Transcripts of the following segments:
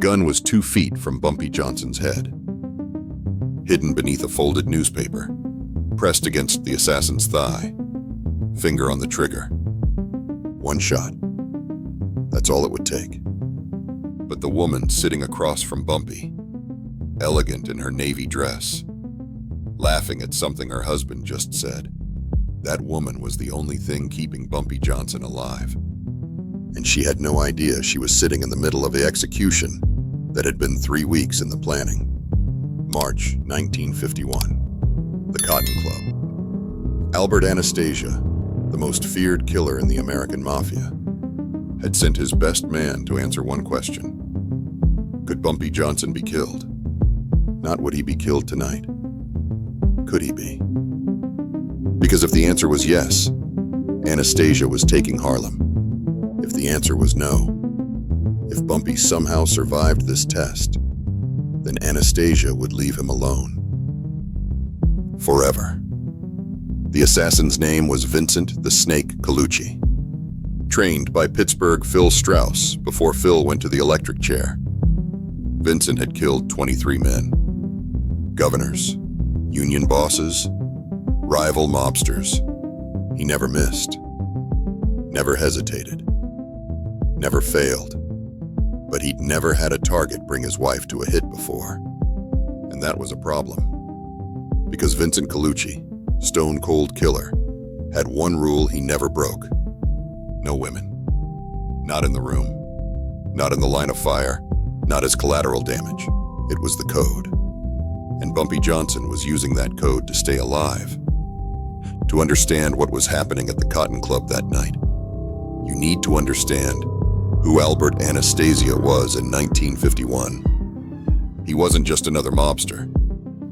gun was 2 feet from Bumpy Johnson's head, hidden beneath a folded newspaper, pressed against the assassin's thigh, finger on the trigger. 1 shot. That's all it would take. But the woman sitting across from Bumpy, elegant in her navy dress, laughing at something her husband just said, that woman was the only thing keeping Bumpy Johnson alive. And she had no idea she was sitting in the middle of the execution that had been 3 weeks in the planning. March 1951. The Cotton Club. Albert Anastasia, the most feared killer in the American Mafia, had sent his best man to answer one question. Could Bumpy Johnson be killed? Not would he be killed tonight. Could he be? Because if the answer was yes, Anastasia was taking Harlem. If the answer was no, if Bumpy somehow survived this test, then Anastasia would leave him alone. Forever. The assassin's name was Vincent the Snake Colucci. Trained by Pittsburgh Phil Strauss before Phil went to the electric chair, Vincent had killed 23 men. Governors, union bosses, rival mobsters. He never missed, never hesitated, never failed. But he'd never had a target bring his wife to a hit before. And that was a problem. Because Vincent Colucci, stone-cold killer, had one rule he never broke. No women. Not in the room. Not in the line of fire. Not as collateral damage. It was the code. And Bumpy Johnson was using that code to stay alive. To understand what was happening at the Cotton Club that night, you need to understand who Albert Anastasia was in 1951. He wasn't just another mobster.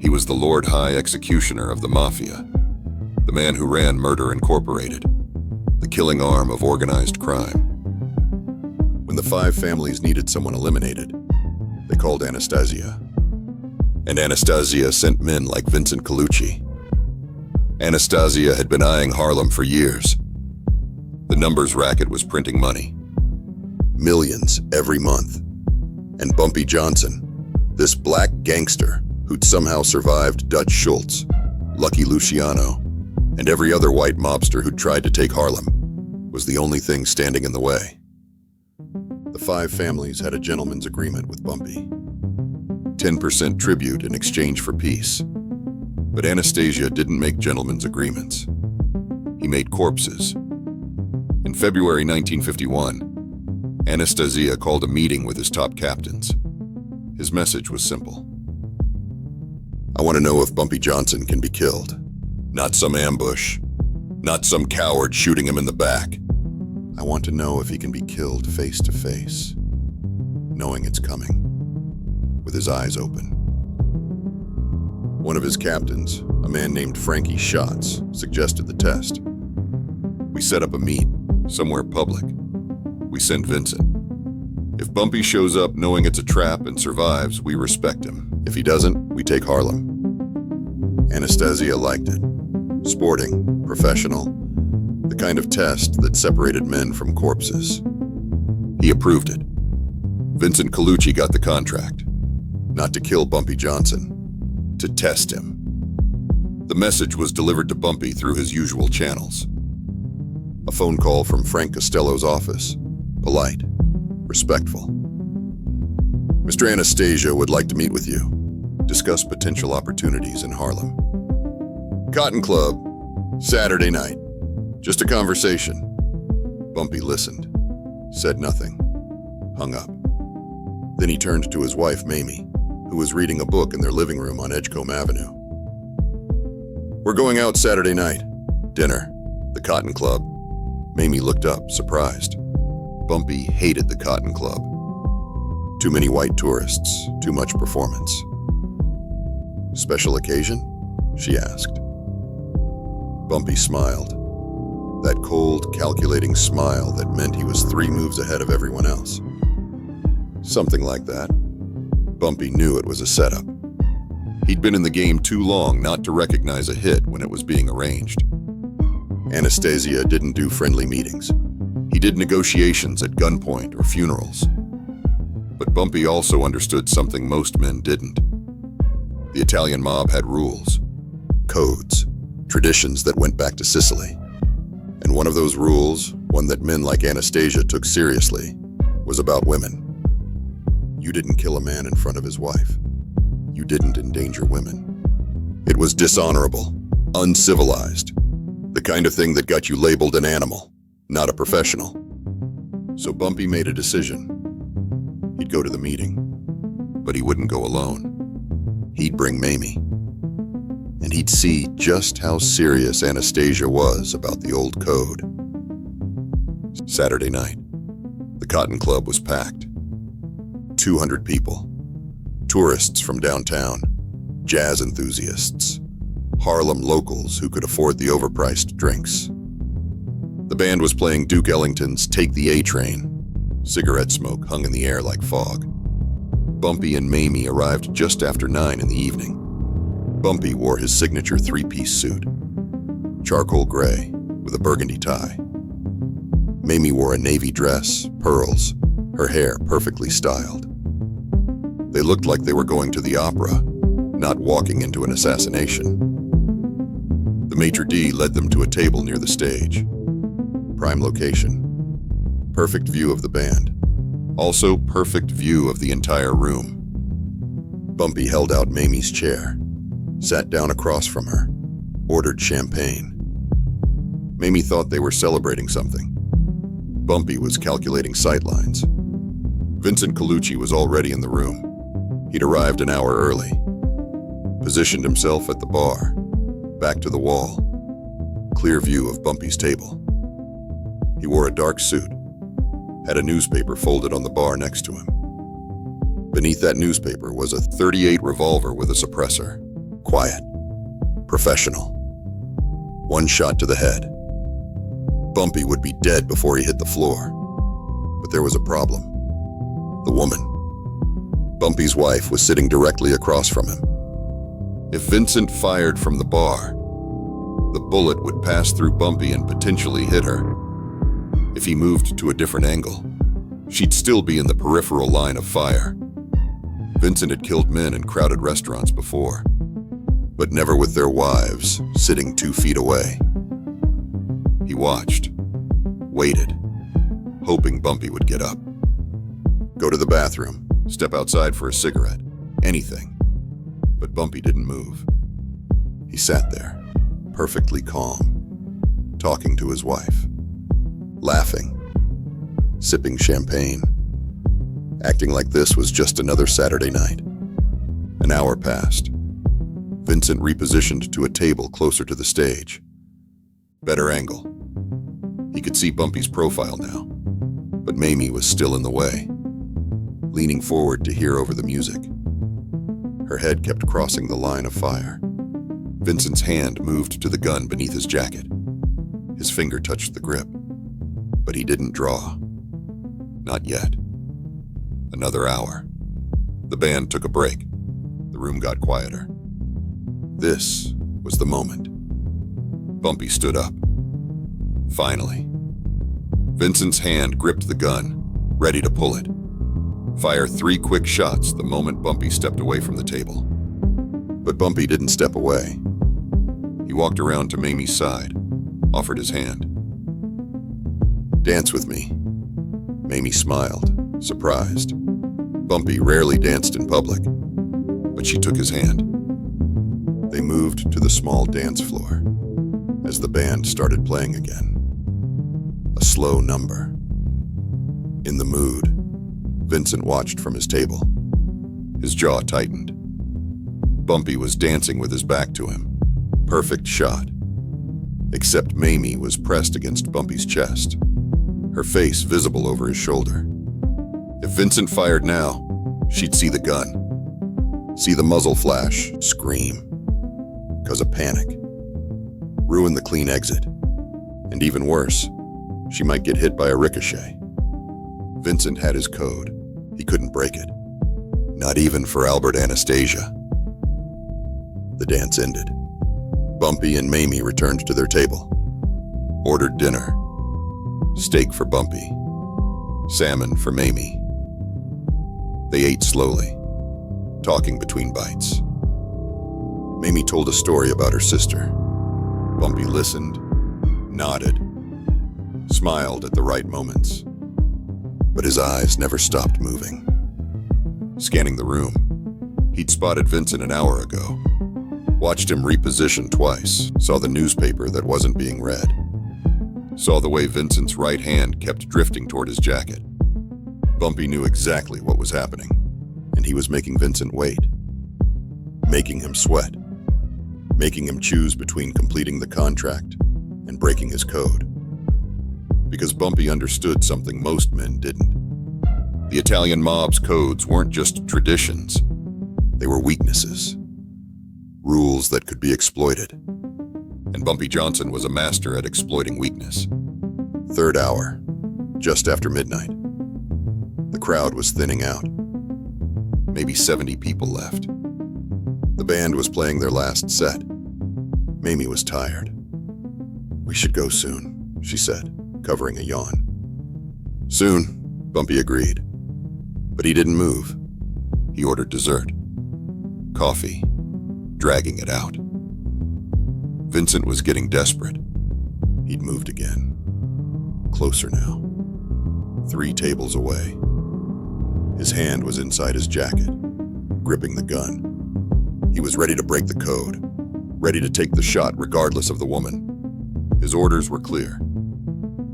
He was the Lord High Executioner of the Mafia, the man who ran Murder Incorporated, the killing arm of organized crime. When the 5 families needed someone eliminated, they called Anastasia. And Anastasia sent men like Vincent Colucci. Anastasia had been eyeing Harlem for years. The numbers racket was printing money. Millions every month. And Bumpy Johnson, this black gangster who'd somehow survived Dutch Schultz, Lucky Luciano, and every other white mobster who'd tried to take Harlem, was the only thing standing in the way. The 5 families had a gentleman's agreement with Bumpy. 10% tribute in exchange for peace. But Anastasia didn't make gentlemen's agreements. He made corpses. In February 1951, Anastasia called a meeting with his top captains. His message was simple. I want to know if Bumpy Johnson can be killed. Not some ambush. Not some coward shooting him in the back. I want to know if he can be killed face to face, knowing it's coming, with his eyes open. One of his captains, a man named Frankie Schatz, suggested the test. We set up a meet, somewhere public. We send Vincent. If Bumpy shows up knowing it's a trap and survives, we respect him. If he doesn't, we take Harlem. Anastasia liked it. Sporting, professional, the kind of test that separated men from corpses. He approved it. Vincent Colucci got the contract. Not to kill Bumpy Johnson, to test him. The message was delivered to Bumpy through his usual channels. A phone call from Frank Costello's office. Polite, respectful. Mr. Anastasia would like to meet with you. Discuss potential opportunities in Harlem. Cotton Club, Saturday night. Just a conversation. Bumpy listened, said nothing, hung up. Then he turned to his wife, Mayme, who was reading a book in their living room on Edgecombe Avenue. We're going out Saturday night. Dinner. The Cotton Club. Mayme looked up, surprised. Bumpy hated the Cotton Club. Too many white tourists, too much performance. Special occasion? She asked. Bumpy smiled. That cold, calculating smile that meant he was 3 moves ahead of everyone else. Something like that. Bumpy knew it was a setup. He'd been in the game too long not to recognize a hit when it was being arranged. Anastasia didn't do friendly meetings. He did negotiations at gunpoint or funerals. But Bumpy also understood something most men didn't. The Italian mob had rules, codes, traditions that went back to Sicily. And one of those rules, one that men like Anastasia took seriously, was about women. You didn't kill a man in front of his wife. You didn't endanger women. It was dishonorable, uncivilized, the kind of thing that got you labeled an animal, not a professional. So Bumpy made a decision. He'd go to the meeting, but he wouldn't go alone. He'd bring Mayme, and he'd see just how serious Anastasia was about the old code. Saturday night, the Cotton Club was packed. 200 people, tourists from downtown, jazz enthusiasts, Harlem locals who could afford the overpriced drinks. The band was playing Duke Ellington's Take the A Train. Cigarette smoke hung in the air like fog. Bumpy and Mayme arrived just after 9 in the evening. Bumpy wore his signature 3-piece suit, charcoal gray with a burgundy tie. Mayme wore a navy dress, pearls, her hair perfectly styled. They looked like they were going to the opera, not walking into an assassination. The maitre d' led them to a table near the stage. Prime location. Perfect view of the band. Also perfect view of the entire room. Bumpy held out Mayme's chair, sat down across from her, ordered champagne. Mayme thought they were celebrating something. Bumpy was calculating sightlines. Vincent Colucci was already in the room. He'd arrived an hour early. Positioned himself at the bar, back to the wall. Clear view of Bumpy's table. He wore a dark suit, had a newspaper folded on the bar next to him. Beneath that newspaper was a .38 revolver with a suppressor. Quiet, professional. One shot to the head. Bumpy would be dead before he hit the floor. But there was a problem. The woman. Bumpy's wife was sitting directly across from him. If Vincent fired from the bar, the bullet would pass through Bumpy and potentially hit her. If he moved to a different angle, she'd still be in the peripheral line of fire. Vincent had killed men in crowded restaurants before, but never with their wives sitting 2 feet away. He watched, waited, hoping Bumpy would get up. Go to the bathroom, step outside for a cigarette, anything. But Bumpy didn't move. He sat there, perfectly calm, talking to his wife, laughing, sipping champagne, acting like this was just another Saturday night. An hour passed. Vincent repositioned to a table closer to the stage. Better angle. He could see Bumpy's profile now, but Mayme was still in the way, leaning forward to hear over the music. Her head kept crossing the line of fire. Vincent's hand moved to the gun beneath his jacket. His finger touched the grip, but he didn't draw. Not yet. Another hour. The band took a break. The room got quieter. This was the moment. Bumpy stood up. Finally. Vincent's hand gripped the gun, ready to pull it. Fire 3 quick shots the moment Bumpy stepped away from the table. But Bumpy didn't step away. He walked around to Mayme's side, offered his hand. "Dance with me." Mayme smiled, surprised. Bumpy rarely danced in public, but she took his hand. They moved to the small dance floor as the band started playing again. A slow number. In the mood, Vincent watched from his table. His jaw tightened. Bumpy was dancing with his back to him. Perfect shot. Except Mayme was pressed against Bumpy's chest, her face visible over his shoulder. If Vincent fired now, she'd see the gun. See the muzzle flash, scream. 'Cause of panic. Ruin the clean exit. And even worse, she might get hit by a ricochet. Vincent had his code. He couldn't break it. Not even for Albert Anastasia. The dance ended. Bumpy and Mayme returned to their table. Ordered dinner. Steak for Bumpy. Salmon for Mayme. They ate slowly, talking between bites. Mayme told a story about her sister. Bumpy listened, nodded, smiled at the right moments. But his eyes never stopped moving. Scanning the room, he'd spotted Vincent an hour ago. Watched him reposition twice, saw the newspaper that wasn't being read. Saw the way Vincent's right hand kept drifting toward his jacket. Bumpy knew exactly what was happening, and he was making Vincent wait. Making him sweat. Making him choose between completing the contract and breaking his code. Because Bumpy understood something most men didn't. The Italian mob's codes weren't just traditions. They were weaknesses. Rules that could be exploited. And Bumpy Johnson was a master at exploiting weakness. Third hour, just after midnight. The crowd was thinning out. Maybe 70 people left. The band was playing their last set. Mayme was tired. "We should go soon," she said, covering a yawn. "Soon," Bumpy agreed. But he didn't move. He ordered dessert. Coffee, dragging it out. Vincent was getting desperate. He'd moved again. Closer now. 3 tables away. His hand was inside his jacket, gripping the gun. He was ready to break the code, ready to take the shot regardless of the woman. His orders were clear.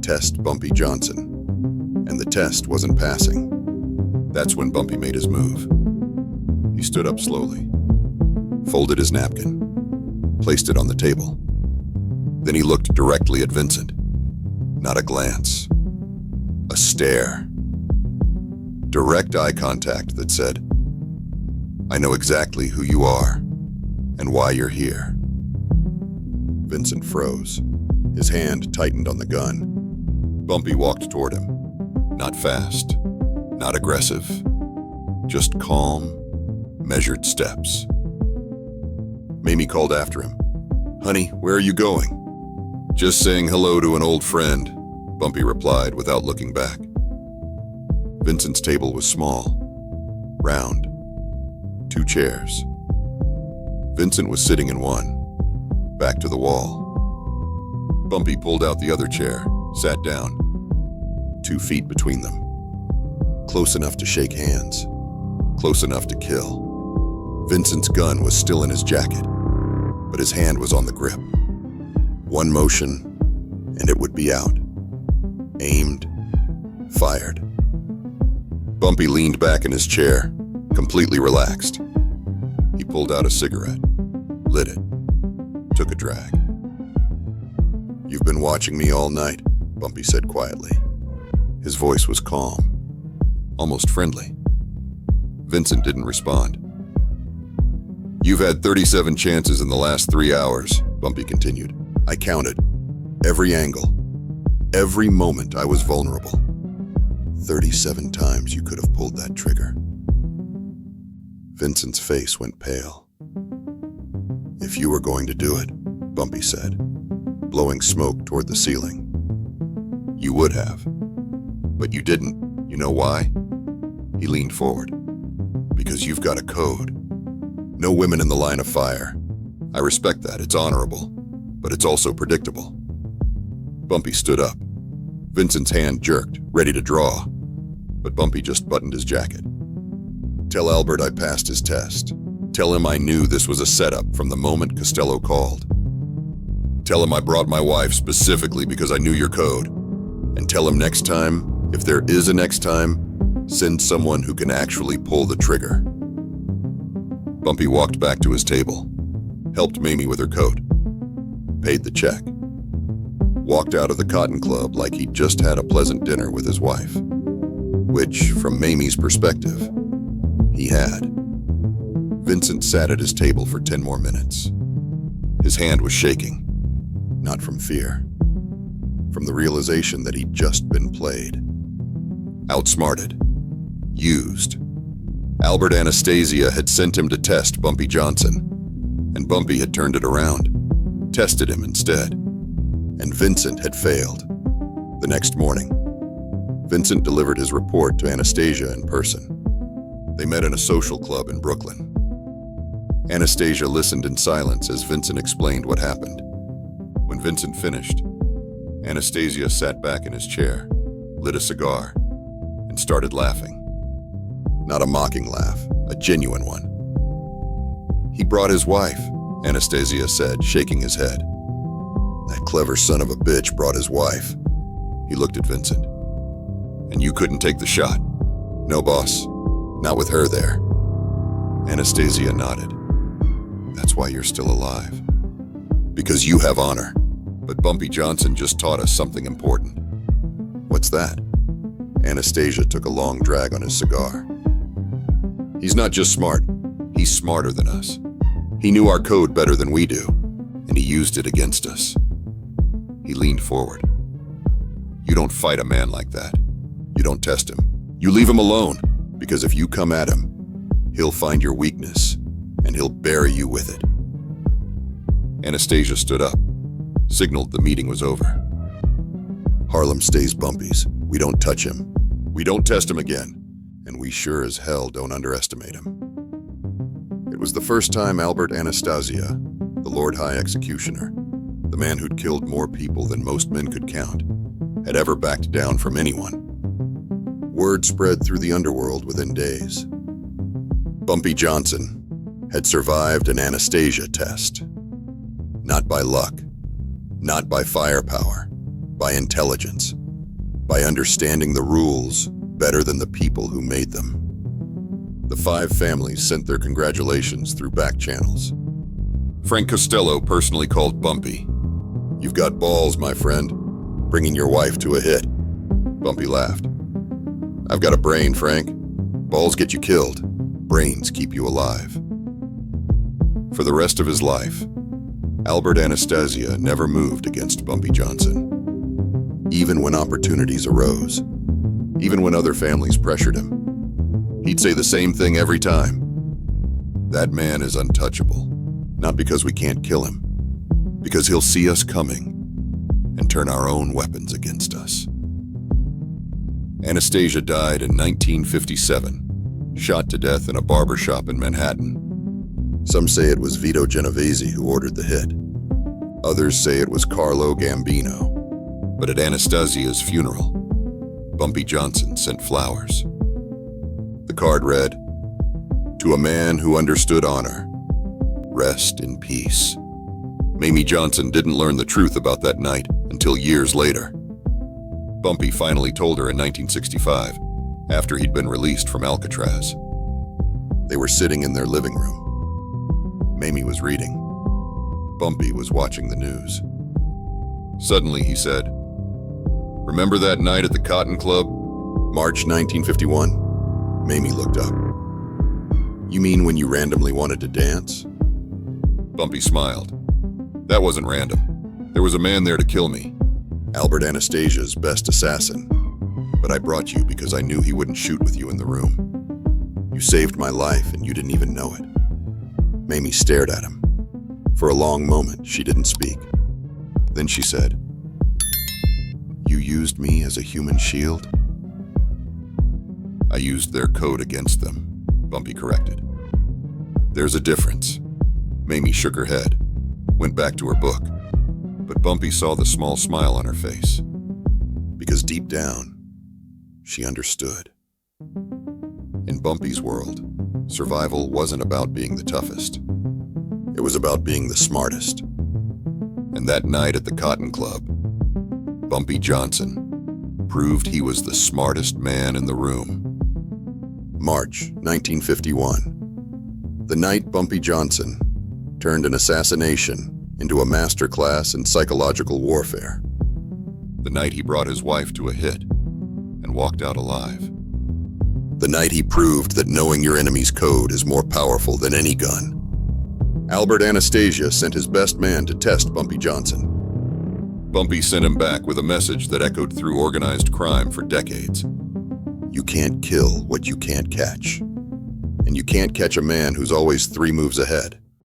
Test Bumpy Johnson. And the test wasn't passing. That's when Bumpy made his move. He stood up slowly, folded his napkin, placed it on the table. Then he looked directly at Vincent. Not a glance. A stare. Direct eye contact that said, "I know exactly who you are and why you're here." Vincent froze. His hand tightened on the gun. Bumpy walked toward him. Not fast, not aggressive, just calm, measured steps. Mayme called after him. "Honey, where are you going?" "Just saying hello to an old friend," Bumpy replied without looking back. Vincent's table was small, round, 2 chairs. Vincent was sitting in one, back to the wall. Bumpy pulled out the other chair, sat down, 2 feet between them. Close enough to shake hands, close enough to kill. Vincent's gun was still in his jacket, but his hand was on the grip. One motion, and it would be out. Aimed, fired. Bumpy leaned back in his chair, completely relaxed. He pulled out a cigarette, lit it, took a drag. "You've been watching me all night," Bumpy said quietly. His voice was calm, almost friendly. Vincent didn't respond. "You've had 37 chances in the last 3 hours," Bumpy continued. "I counted. Every angle. Every moment I was vulnerable. 37 times you could have pulled that trigger." Vincent's face went pale. "If you were going to do it," Bumpy said, blowing smoke toward the ceiling, "you would have. But you didn't. You know why?" He leaned forward. "Because you've got a code. No women in the line of fire. I respect that. It's honorable. But it's also predictable." Bumpy stood up. Vincent's hand jerked, ready to draw. But Bumpy just buttoned his jacket. "Tell Albert I passed his test. Tell him I knew this was a setup from the moment Costello called. Tell him I brought my wife specifically because I knew your code. And tell him next time, if there is a next time, send someone who can actually pull the trigger." Bumpy walked back to his table, helped Mayme with her coat, paid the check, walked out of the Cotton Club like he'd just had a pleasant dinner with his wife, which, from Mayme's perspective, he had. Vincent sat at his table for 10 more minutes. His hand was shaking, not from fear, from the realization that he'd just been played. Outsmarted. Used. Albert Anastasia had sent him to test Bumpy Johnson, and Bumpy had turned it around, tested him instead. And Vincent had failed. The next morning, Vincent delivered his report to Anastasia in person. They met in a social club in Brooklyn. Anastasia listened in silence as Vincent explained what happened. When Vincent finished, Anastasia sat back in his chair, lit a cigar, and started laughing. Not a mocking laugh, a genuine one. "He brought his wife," Anastasia said, shaking his head. "That clever son of a bitch brought his wife." He looked at Vincent. "And you couldn't take the shot?" "No, boss. Not with her there." Anastasia nodded. "That's why you're still alive. Because you have honor. But Bumpy Johnson just taught us something important." "What's that?" Anastasia took a long drag on his cigar. "He's not just smart. He's smarter than us. He knew our code better than we do, and he used it against us." He leaned forward. "You don't fight a man like that. You don't test him. You leave him alone, because if you come at him, he'll find your weakness, and he'll bury you with it." Anastasia stood up, signaled the meeting was over. "Harlem stays Bumpy's. We don't touch him. We don't test him again, and we sure as hell don't underestimate him." It was the first time Albert Anastasia, the Lord High Executioner, the man who'd killed more people than most men could count, had ever backed down from anyone. Word spread through the underworld within days. Bumpy Johnson had survived an Anastasia test. Not by luck, not by firepower, by intelligence, by understanding the rules better than the people who made them. The 5 families sent their congratulations through back channels. Frank Costello personally called Bumpy. "You've got balls, my friend, bringing your wife to a hit." Bumpy laughed. "I've got a brain, Frank. Balls get you killed. Brains keep you alive." For the rest of his life, Albert Anastasia never moved against Bumpy Johnson. Even when opportunities arose, even when other families pressured him, he'd say the same thing every time. "That man is untouchable, not because we can't kill him, because he'll see us coming and turn our own weapons against us." Anastasia died in 1957, shot to death in a barbershop in Manhattan. Some say it was Vito Genovese who ordered the hit. Others say it was Carlo Gambino. But at Anastasia's funeral, Bumpy Johnson sent flowers. The card read, "To a man who understood honor, rest in peace." Mayme Johnson didn't learn the truth about that night until years later. Bumpy finally told her in 1965, after he'd been released from Alcatraz. They were sitting in their living room. Mayme was reading. Bumpy was watching the news. Suddenly he said, "Remember that night at the Cotton Club? March 1951? Mayme looked up. "You mean when you randomly wanted to dance?" Bumpy smiled. "That wasn't random. There was a man there to kill me. Albert Anastasia's best assassin. But I brought you because I knew he wouldn't shoot with you in the room. You saved my life and you didn't even know it." Mayme stared at him. For a long moment, she didn't speak. Then she said, "You used me as a human shield?" "I used their code against them," Bumpy corrected. "There's a difference." Mayme shook her head, went back to her book, but Bumpy saw the small smile on her face. Because deep down, she understood. In Bumpy's world, survival wasn't about being the toughest. It was about being the smartest. And that night at the Cotton Club, Bumpy Johnson proved he was the smartest man in the room. March 1951. The night Bumpy Johnson turned an assassination into a masterclass in psychological warfare. The night he brought his wife to a hit and walked out alive. The night he proved that knowing your enemy's code is more powerful than any gun. Albert Anastasia sent his best man to test Bumpy Johnson. Bumpy sent him back with a message that echoed through organized crime for decades. You can't kill what you can't catch. And you can't catch a man who's always 3 moves ahead.